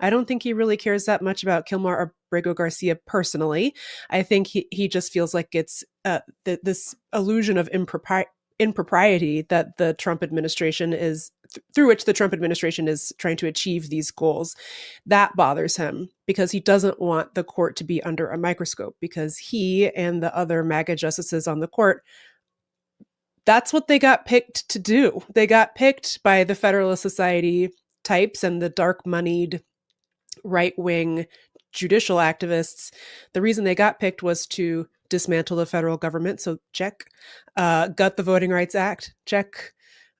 I don't think he really cares that much about Kilmar Abrego Garcia personally. I think he just feels like it's this illusion of impropriety that the Trump administration is through which the Trump administration is trying to achieve these goals. That bothers him because he doesn't want the court to be under a microscope, because he and the other MAGA justices on the court, that's what they got picked to do. They got picked by the Federalist Society types and the dark moneyed right wing judicial activists. The reason they got picked was to dismantle the federal government. So check. Gut the Voting Rights Act. Check.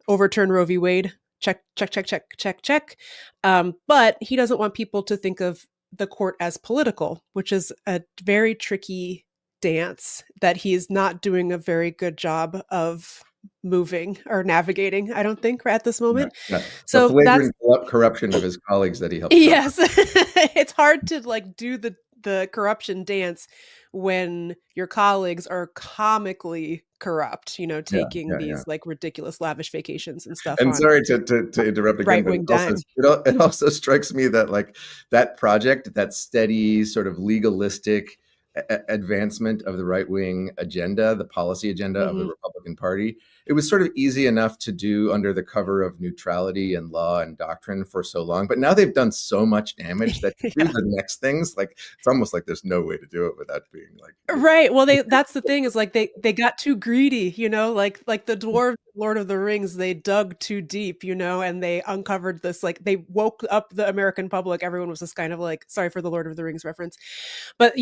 Overturn Roe v. Wade. Check, check, check, check, check, check. But he doesn't want people to think of the court as political, which is a very tricky dance that he's not doing a very good job of moving or navigating, I don't think, at this moment. Yeah. The So that's flagrant corruption of his colleagues that he helped cover. yes. It's hard to like do the corruption dance when your colleagues are comically corrupt, taking these like ridiculous lavish vacations and stuff And on sorry to interrupt again, but right-wing dime. it also strikes me that like that project, that steady sort of legalistic advancement of the right-wing agenda, the policy agenda of the Republican Party, it was sort of easy enough to do under the cover of neutrality and law and doctrine for so long. But now they've done so much damage that to do the next things, like it's almost like there's no way to do it without being like right. Well, that's the thing, is like they got too greedy, like the dwarves Lord of the Rings, they dug too deep, and they uncovered this, like they woke up the American public. Everyone was just kind of like, sorry for the Lord of the Rings reference, but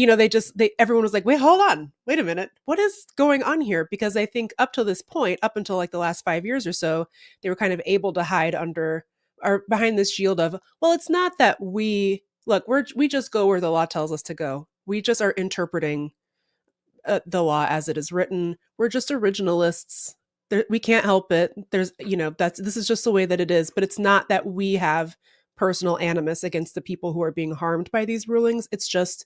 everyone was like, wait, hold on, wait a minute, what is going on here? Because I think up to this point, up until like the last 5 years or so, they were kind of able to hide under or behind this shield of, well, it's not that we just go where the law tells us to go. We just are interpreting the law as it is written. We're just originalists. We can't help it. This is just the way that it is. But it's not that we have personal animus against the people who are being harmed by these rulings. It's just,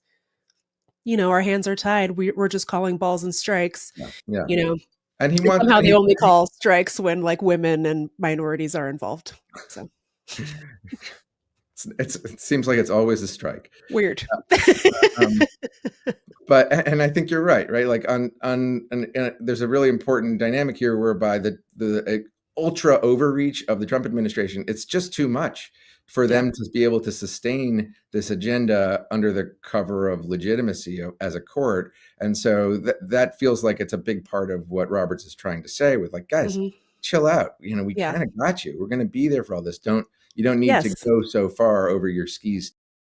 our hands are tied. We're just calling balls and strikes. Yeah. And somehow they only call strikes when like women and minorities are involved. So it seems like it's always a strike. Weird. But I think you're right? Like there's a really important dynamic here whereby the ultra overreach of the Trump administration, it's just too much for them to be able to sustain this agenda under the cover of legitimacy as a court. And so that feels like it's a big part of what Roberts is trying to say with like, guys, chill out. We kind of got you. We're going to be there for all this. You don't need to go so far over your skis